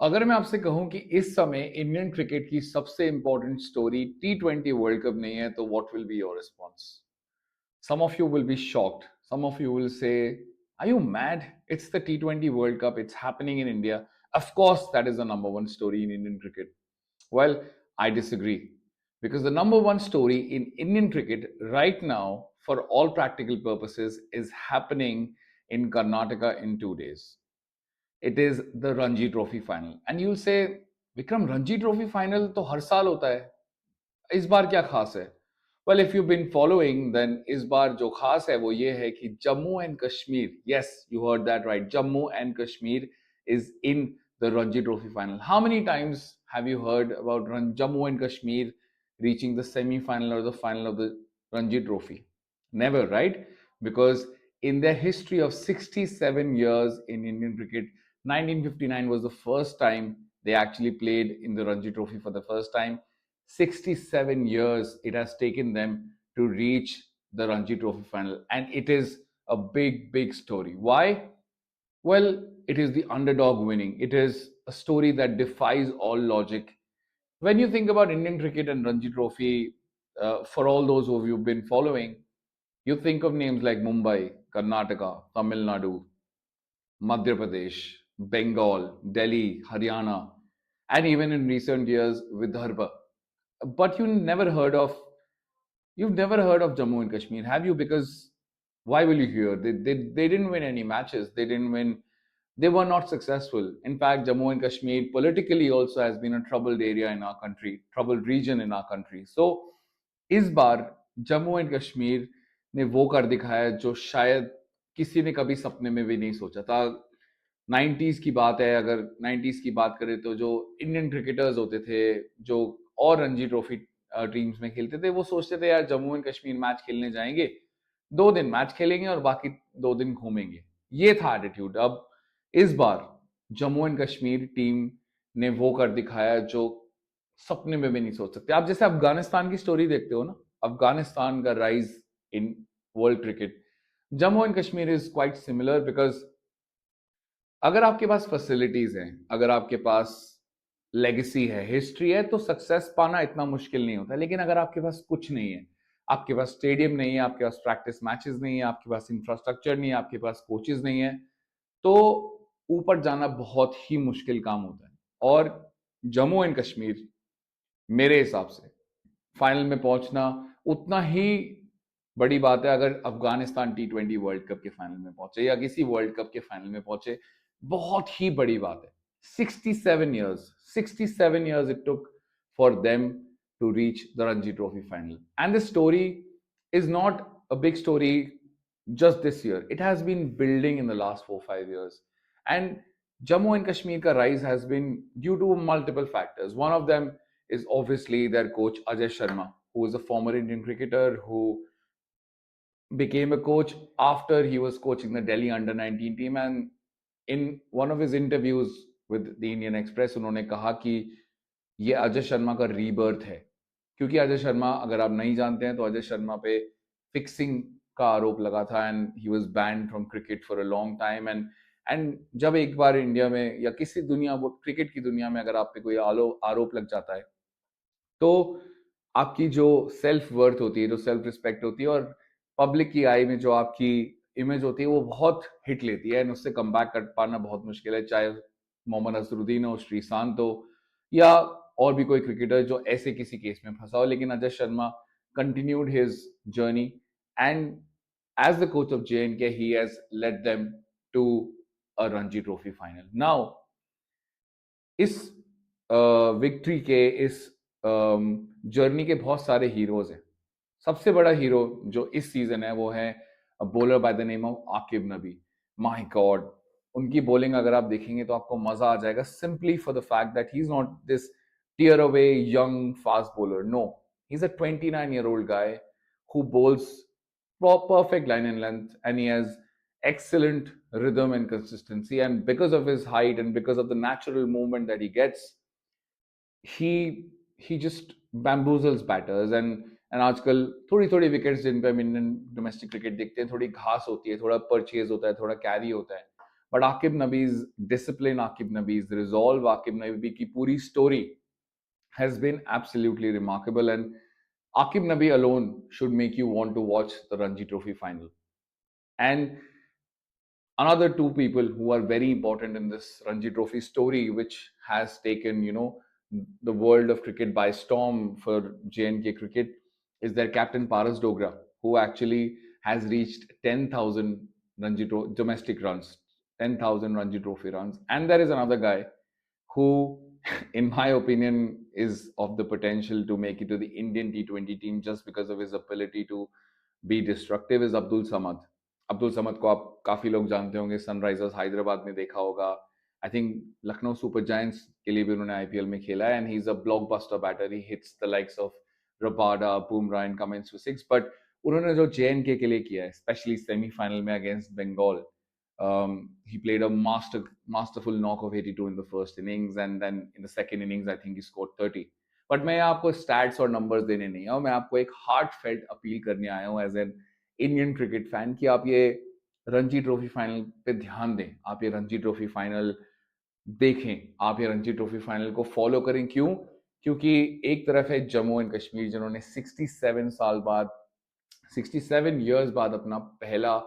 अगर मैं आपसे कहूं कि इस समय इंडियन क्रिकेट की सबसे important story T20 world cup नहीं है तो what will be your response? Some of you will be shocked. Some of you will say, are you mad? It's the T20 World Cup. It's happening in India. Of course, that is the number one story in Indian cricket. Well, I disagree. Because the number one story in Indian cricket right now, for all practical purposes, is happening in Karnataka in 2 days. It is the Ranji Trophy Final. And you'll say, Vikram, Ranji Trophy Final तो हर साल होता है. इस बार क्या खास है? Well, if you've been following, then इस बार जो खास है वो ये है कि Jammu and Kashmir, yes, you heard that right, Jammu and Kashmir is in the Ranji Trophy Final. How many times have you heard about Jammu and Kashmir reaching the semi-final or the final of the Ranji Trophy? Never, right? Because in their history of 67 years in Indian cricket, 1959 was the first time they actually played in the Ranji Trophy for the first time. 67 years it has taken them to reach the Ranji Trophy final. And it is a big, big story. Why? Well, it is the underdog winning. It is a story that defies all logic. When you think about Indian cricket and Ranji Trophy, for all those who you've been following, you think of names like Mumbai, Karnataka, Tamil Nadu, Madhya Pradesh, Bengal, Delhi, Haryana, and even in recent years, Vidarbha. But you've never heard of Jammu and Kashmir, have you? Because why will you hear? They didn't win any matches. They didn't win. They were not successful. In fact, Jammu and Kashmir politically also has been a troubled area in our country, troubled region in our country. So इस बार Jammu and Kashmir ने वो कर दिखाया जो शायद किसी ने कभी सपने में भी नहीं सोचा था. 90s की बात है. अगर 90s की बात करें तो जो इंडियन क्रिकेटर्स होते थे जो और रणजी ट्रॉफी टीम्स में खेलते थे वो सोचते थे यार जम्मू एंड कश्मीर मैच खेलने जाएंगे, 2 दिन मैच खेलेंगे और बाकी 2 दिन घूमेंगे. ये था एटीट्यूड. अब इस बार जम्मू एंड कश्मीर टीम ने वो कर दिखाया जो सपने में भी नहीं सोच सकते. आप जैसे अफगानिस्तान की स्टोरी देखते हो ना, अफगानिस्तान का rise in world cricket, Jammu and Kashmir is quite similar. Because अगर आपके पास फैसिलिटीज हैं, अगर आपके पास लेगेसी है, हिस्ट्री है, तो सक्सेस पाना इतना मुश्किल नहीं होता. लेकिन अगर आपके पास कुछ नहीं है, आपके पास स्टेडियम नहीं है, आपके पास प्रैक्टिस मैचेस नहीं है, आपके पास इंफ्रास्ट्रक्चर नहीं है, आपके पास कोचेस नहीं है, तो ऊपर जाना बहुत ही मुश्किल काम होता है. और जम्मू एंड कश्मीर मेरे हिसाब से फाइनल में पहुंचना उतना ही बड़ी बात है. अगर अफगानिस्तान T20 वर्ल्ड कप के फाइनल में पहुंचे या किसी वर्ल्ड कप के फाइनल में पहुंचे, बहुत ही बड़ी बात है. 67 years it took for them to reach the Ranji Trophy final. And the story is not a big story just this year. It has been building in the last 4-5 years. And Jammu and Kashmir ka rise has been due to multiple factors. One of them is obviously their coach Ajay Sharma, who is a former Indian cricketer who became a coach after he was coaching the Delhi under 19 team. And in one of his interviews with the Indian Express, उन्होंने कहा कि ये अजय शर्मा का rebirth है. क्योंकि अजय शर्मा, अगर आप नहीं जानते हैं, तो अजय शर्मा पे फिक्सिंग का आरोप लगा था and he was banned from cricket for a long time. And जब एक बार इंडिया में या किसी दुनिया वो क्रिकेट की दुनिया में अगर आप पे कोई आरोप लग जाता है, तो आपकी जो सेल्फ वर्थ होती है, जो सेल्फ रिस्पेक्ट होती है, और पब्लिक की आई में जो आपकी इमेज होती है, वो बहुत हिट लेती है एंड उससे कम बैक कर पाना बहुत मुश्किल है. चाहे मोहम्मद अजहरुद्दीन हो, श्रीशांत हो, या और भी कोई क्रिकेटर जो ऐसे किसी केस में फंसा हो. लेकिन Ajay Sharma continued his journey and as the coach of JNK he has led them to a Ranji Trophy final. Now इस विक्ट्री के, इस जर्नी के बहुत सारे हीरोज हैं. सबसे बड़ा हीरो जो इस सीजन है वो है bowler by the name of Aqib Nabi. My God, उनकी बॉलिंग अगर आप देखेंगे तो आपको मजा आ जाएगा, simply for the fact that he is not this tearaway young fast bowler. No, he is a 29-year-old guy who bowls perfect line and length, and he has excellent rhythm and consistency. And because of his height and because of the natural movement that he gets, he just bamboozles batters. And आजकल थोड़ी थोड़ी wickets जिन पे हम Indian domestic cricket देखते हैं, थोड़ी घास होती है, थोड़ा परचेज होता है, थोड़ा कैरी होता है, But Aqib Nabi's discipline, Aqib Nabi's resolve, Aqib Nabi ki puri story has been absolutely remarkable. And Aqib Nabi alone should make you want to watch the Ranji Trophy final. And another two people who are very important in this Ranji Trophy story, which has taken, the world of cricket by storm for J&K cricket, is their captain Paras Dogra, who actually has reached 10,000 domestic runs, 10,000 Ranji Trophy runs. And there is another guy who, in my opinion, is of the potential to make it to the Indian T20 team just because of his ability to be destructive, is Abdul Samad. Abdul Samad को आप काफी लोग जानते होंगे, Sunrisers Hyderabad में देखा होगा, I think Lucknow super giants के लिए भी उन्होंने आईपीएल में खेला है, and he is a blockbuster batter, he hits the likes of Rabada, Bumrah and Cummins for six. But उन्होंने जो जेएनके के लिए किया है, स्पेशली सेमीफाइनल में against Bengal, he played a masterful knock of 82 in the first innings, and then in the second innings I think he scored 30. But मैं आपको stats और नंबर्स देने नहीं आया हूँ, मैं आपको एक हार्ट फेल्ट अपील करने आया हूँ as an Indian cricket fan कि आप ये रणजी ट्रॉफी फाइनल पे ध्यान दें, आप ये रणजी ट्रॉफी फाइनल देखें, आप ये रणजी ट्रॉफी फाइनल को फॉलो करें. क्यों? क्योंकि एक तरफ है जम्मू एंड कश्मीर, जिन्होंने 67 साल बाद, 67 इयर्स बाद अपना पहला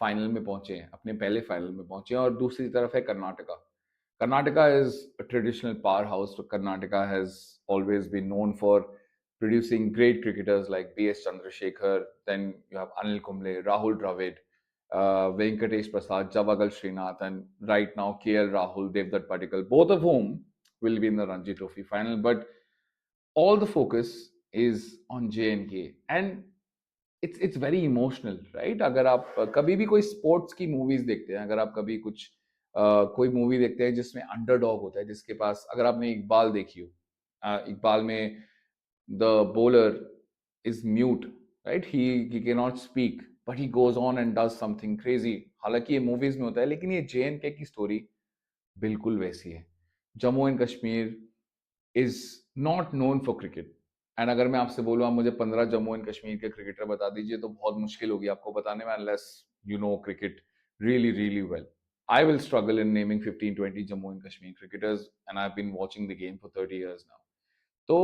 फाइनल में पहुंचे हैं, अपने पहले फाइनल में पहुंचे हैं, और दूसरी तरफ है Karnataka. Karnataka is a traditional powerhouse. So Karnataka has always been known for producing great cricketers like B.S. Chandrasekhar. Then you have Anil Kumble, Rahul Dravid, Venkatesh Prasad, Javagal Srinath, and right now KL Rahul, Devdutt Padikkal, both of whom will be in the Ranji Trophy final. But all the focus is on J&K. And it's very emotional, right? अगर आप कभी भी कोई sports की movies देखते हैं, अगर आप कभी कुछ कोई मूवी देखते हैं जिसमें अंडरडॉग होता है, जिसके पास, अगर आपने इकबाल देखी हो, इकबाल में the bowler is mute, right? He can not speak but he goes on and does something crazy. हालांकि ये मूवीज में होता है, लेकिन ये जे की स्टोरी बिल्कुल वैसी है. Jammu and Kashmir is not known for cricket. And अगर मैं आपसे बोलूँ आप मुझे 15 जम्मू एंड कश्मीर के क्रिकेटर बता दीजिए, तो बहुत मुश्किल होगी आपको बताने में, unless you know cricket really really well. I will struggle in naming 15-20 Jammu and Kashmir cricketers, and I've been watching the game for 30 years now. तो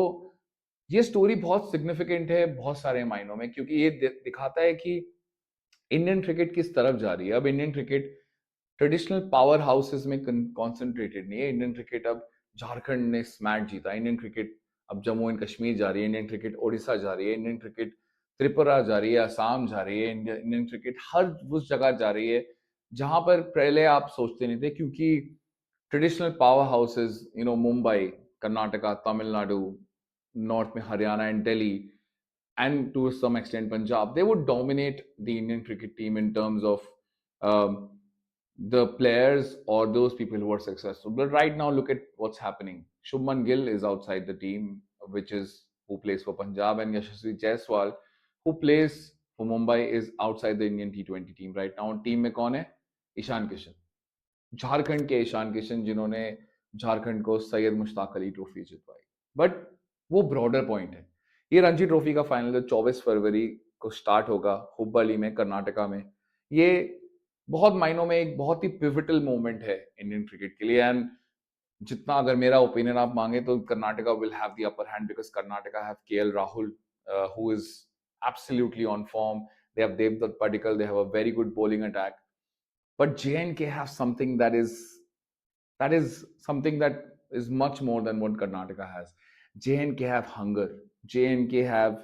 ये स्टोरी बहुत सिग्निफिकेंट है बहुत सारे मायनों में, क्योंकि ये दिखाता है कि इंडियन क्रिकेट किस तरफ जा रही है. अब Indian cricket traditional power houses में कॉन्सेंट्रेटेड नहीं है. इंडियन क्रिकेट अब, झारखंड ने स्मैच जीता, इंडियन क्रिकेट अब जम्मू एंड कश्मीर जा रही है, इंडियन क्रिकेट ओडिशा जा रही है, इंडियन क्रिकेट त्रिपुरा जा रही है, असम जा रही है, इंडियन क्रिकेट हर उस जगह जा रही है जहां पर पहले आप सोचते नहीं थे. क्योंकि traditional power houses, Mumbai, Karnataka, Tamil Nadu, north में Haryana and Delhi, and to some extent Punjab, they would dominate the Indian cricket team in terms of the players or those people who are successful. But right now, look at what's happening. Shubman Gill is outside the team, which is who plays for Punjab, and Yashasvi Jaiswal, who plays for Mumbai, is outside the Indian T20 team right now. Team में कौन है? ईशान किशन, झारखंड के ईशान किशन, जिन्होंने झारखंड को Syed Mushtaq Ali trophy जितवाई. But वो broader point है. ये Ranji trophy का फाइनल जो 24 फरवरी को स्टार्ट होगा हुब्बली में, कर्नाटका में, ये बहुत मायनों में एक बहुत ही पिवटल मोमेंट है इंडियन क्रिकेट के लिए. एंड जितना अगर मेरा ओपिनियन आप मांगे तो Karnataka will have the upper hand, because Karnataka have KL Rahul, who is absolutely on form. They have Devdutt Padikkal, they have a very good bowling attack. But J&K have something that is something that is much more than what Karnataka has. J&K have hunger. J&K have,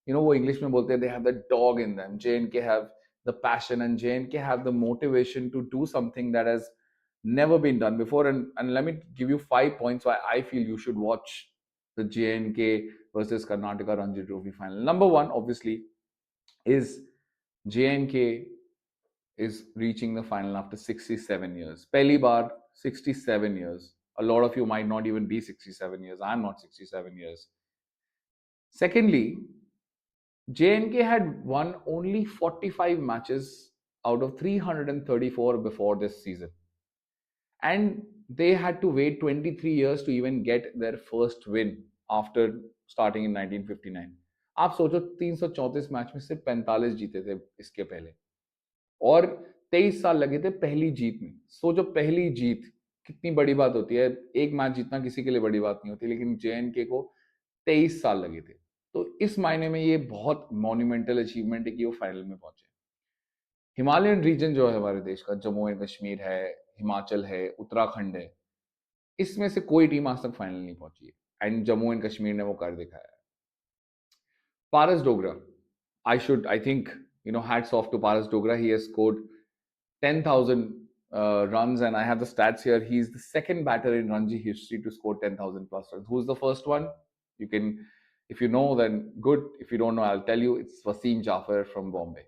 वो English में बोलते हैं, they have the dog in them. J&K have the passion, and J&K have the motivation to do something that has never been done before. And let me give you 5 points why I feel you should watch the J&K versus Karnataka Ranji Trophy final. Number one, obviously, is J&K is reaching the final after 67 years. Pehli baar, 67 years. A lot of you might not even be 67 years. I'm not 67 years. Secondly, J&K had won only 45 matches out of 334 before this season. And they had to wait 23 years to even get their first win after starting in 1959. आप सोचो 334 match में सिर्फ 45 जीते थे इसके पहले, और 23 साल लगे थे पहली जीत में। सोचो पहली जीत कितनी बड़ी बात होती है। एक मैच जीतना किसी के लिए बड़ी बात नहीं होती, लेकिन JNK को 23 साल लगे थे। तो इस मायने में ये बहुत मॉन्यूमेंटल अचीवमेंट है कि वो फाइनल में पहुंचे। हिमालयन रीजन जो है हमारे देश का, जम्मू एंड कश्मीर है, हिमाचल है, उत्तराखंड है, इसमें से कोई टीम आज तक फाइनल नहीं पहुंची है, एंड जम्मू एंड कश्मीर ने वो कर दिखाया है। पारस Dogra, I think, hats off to Paras Dogra. He has scored 10,000 runs, and I have the stats here. He's the second batter in Ranji history to score 10,000 plus runs. Who's the first one? You can, if you know, then good. If you don't know, I'll tell you. It's Wasim Jaffer from Bombay,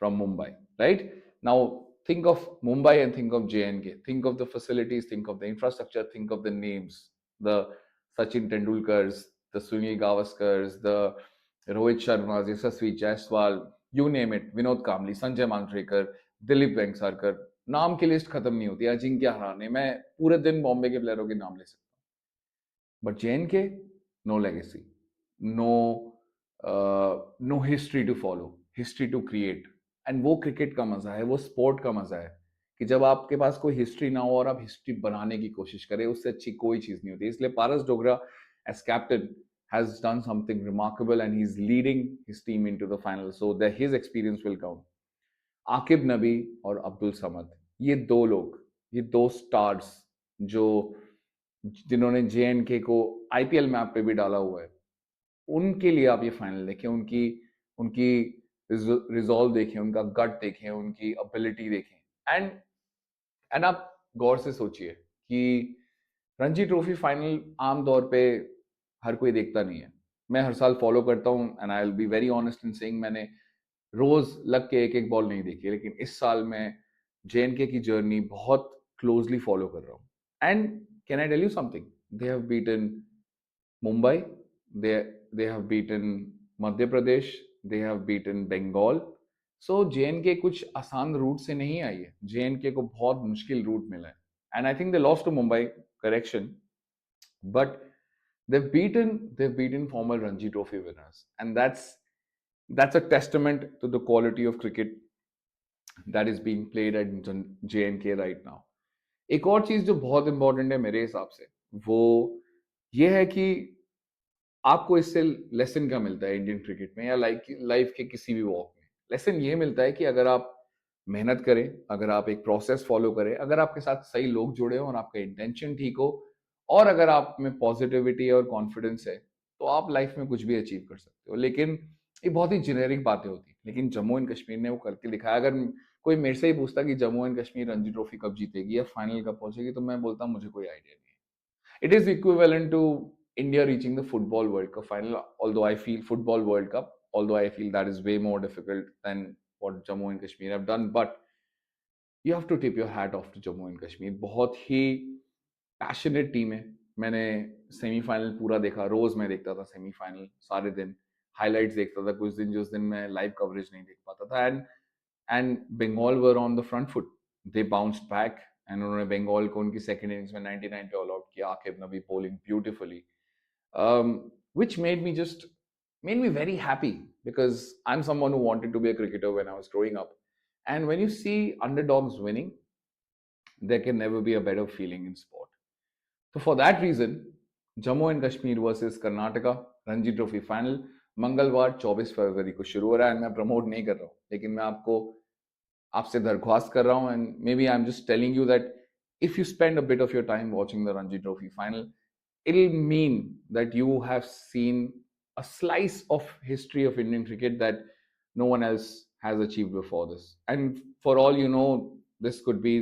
from Mumbai, right? Now, think of Mumbai and think of JNK. Think of the facilities, think of the infrastructure, think of the names. The Sachin Tendulkars, the Sunil Gavaskars, the Rohit Sharma, Yashasvi Jaiswal, you name it, Vinod Kamli, Sanjay Manjrekar, Dilip Vengsarkar, नाम की list खत्म नहीं होती। अजिंक्य हराने, मैं पूरे दिन बॉम्बे के प्लेयरों के नाम ले सकता हूँ। But JNK, no legacy, no no history to follow, history to create. And वो क्रिकेट का मजा है, वो स्पोर्ट का मजा है कि जब आपके पास कोई हिस्ट्री ना हो और आप हिस्ट्री बनाने की कोशिश करें, उससे अच्छी कोई चीज नहीं होती। इसलिए Paras Dogra as captain has done something remarkable and he's leading his team into the final, so that his experience will count. Aqib नबी और अब्दुल समद, ये दो लोग, ये दो स्टार्स जो जिन्होंने JNK को IPL मैप पे भी डाला हुआ है, उनके लिए आप ये फाइनल देखें। उनकी उनकी रिजॉल्व देखें, उनका गट देखें, उनकी एबिलिटी देखें। एंड आप गौर से सोचिए कि रणजी ट्रॉफी फाइनल आम तौर पे हर कोई देखता नहीं है। मैं हर साल फॉलो करता हूँ, and I will be very honest in saying, मैंने रोज लग के एक एक बॉल नहीं देखी, लेकिन इस साल मैं JNK की जर्नी बहुत क्लोजली फॉलो कर रहा हूँ। And can I tell you something, they have beaten Mumbai, they they have beaten Madhya Pradesh, they have beaten Bengal. So JNK कुछ आसान रूट से नहीं आई है, JNK को बहुत मुश्किल रूट मिला है। And I think they lost to Mumbai, correction, but they've beaten former Ranji Trophy winners, and that's a testament to the quality of cricket that is being played at JNK right now. एक और चीज जो बहुत important है मेरे हिसाब से, वो ये है कि आपको इससे लेसन क्या मिलता है इंडियन क्रिकेट में या लाइफ के किसी भी वॉक में। लेसन ये मिलता है कि अगर आप मेहनत करें, अगर आप एक प्रोसेस फॉलो करें, अगर आपके साथ सही लोग जुड़े हो और आपका इंटेंशन ठीक हो, और अगर आप में पॉजिटिविटी और कॉन्फिडेंस है, तो आप लाइफ में कुछ भी अचीव कर सकते हो। लेकिन ये बहुत ही जेनेरिक बातें होती हैं, लेकिन जम्मू एंड कश्मीर ने वो करके दिखाया। अगर कोई मेरे से ही पूछता कि जम्मू एंड कश्मीर रणजी ट्रॉफी कब जीतेगी या फाइनल कब पहुंचेगी, तो मैं बोलता मुझे कोई आइडिया नहीं है। It is equivalent to India reaching the Football World Cup final, although I feel Football World Cup, although I feel that is way more difficult than what Jammu and Kashmir have done. But you have to tip your hat off to Jammu and Kashmir. बहुत ही passionate team है। मैंने semifinal पूरा देखा, रोज मैं देखता था semifinal, सारे दिन हाइलाइट्स देखता था। कुछ दिन जिस दिन मैं लाइव कवरेज नहीं देख पाता था, and Bengal were on the front foot, they bounced back, and उन्होंने बंगाल को उनकी सेकंड इनिंग्स में 99 पे ऑल आउट किया। आकिब नबी bowling beautifully, which made me very happy because I'm someone who wanted to be a cricketer when I was growing up. And when you see underdogs winning, there can never be a better feeling in sport. So for that reason, Jammu and Kashmir versus Karnataka Ranji trophy final मंगलवार 24 फरवरी को शुरू हो रहा है। मैं promote नहीं कर रहा हूँ, लेकिन मैं आपसे दरख्वास्त कर रहा हूँ, and maybe I am just telling you that if you spend a bit of your time watching the Ranji trophy final, it'll mean that you have seen a slice of history of Indian cricket that no one else has achieved before this. And for all you know, this could be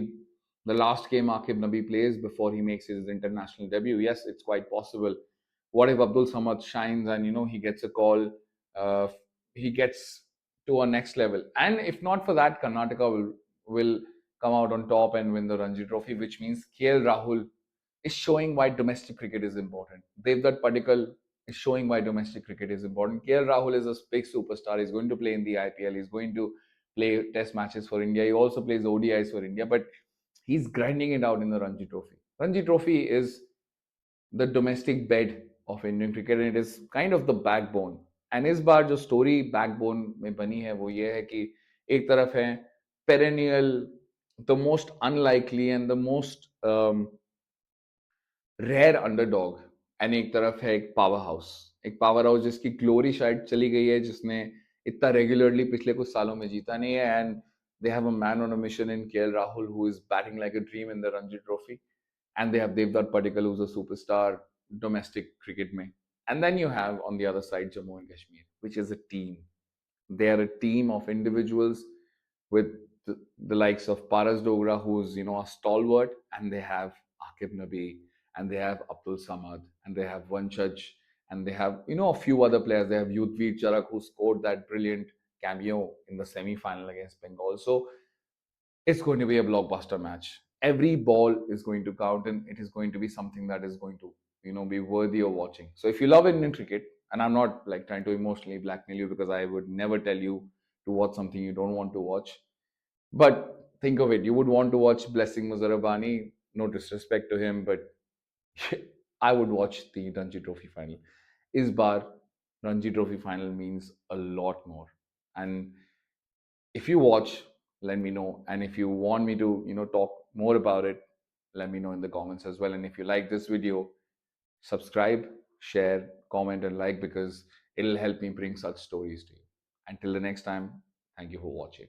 the last game Akib Nabi plays before he makes his international debut. Yes, it's quite possible. What if Abdul Samad shines and he gets a call, uh, he gets to a next level, and if not for that, Karnataka will come out on top and win the Ranji Trophy, which means KL Rahul is showing why domestic cricket is important. Devdutt Padikkal is showing why domestic cricket is important. KL Rahul is a big superstar. He's going to play in the IPL. He's going to play test matches for India. He also plays ODIs for India, but he's grinding it out in the Ranji Trophy. Ranji Trophy is the domestic bed of Indian cricket, and it is kind of the backbone. And इस बार जो story backbone में बनी है वो ये है कि एक तरफ है perennial, the most unlikely and the most rare underdog and एक तरफ है एक पावर हाउस जिसकी ग्लोरी शायद चली गई है, जिसने इतना रेगुलरली पिछले कुछ सालों में जीता नहीं है, and they have a man on a mission in KL Rahul who is batting like a dream in the Ranji trophy, and they have Devdutt Padikkal, who's a superstar domestic cricket mein. And then you have on the other side Jammu and Kashmir, which is a team. They are a team of individuals with the likes of Paras Dogra, who's a stalwart, and they have Akib Nabi, and they have Abdul Samad, and they have Vanchaj, and they have a few other players. They have Yudhveer Charak, who scored that brilliant cameo in the semi-final against Bengal. So it's going to be a blockbuster match. Every ball is going to count, and it is going to be something that is going to, be worthy of watching. So if you love Indian cricket, and I'm not like trying to emotionally blackmail you, because I would never tell you to watch something you don't want to watch. But think of it, you would want to watch Blessing Muzarabani. No disrespect to him, but I would watch the Ranji Trophy final. Is bar Ranji Trophy final means a lot more. And if you watch, let me know. And if you want me to, talk more about it, let me know in the comments as well. And if you like this video, subscribe, share, comment, and like, because it'll help me bring such stories to you. Until the next time, thank you for watching.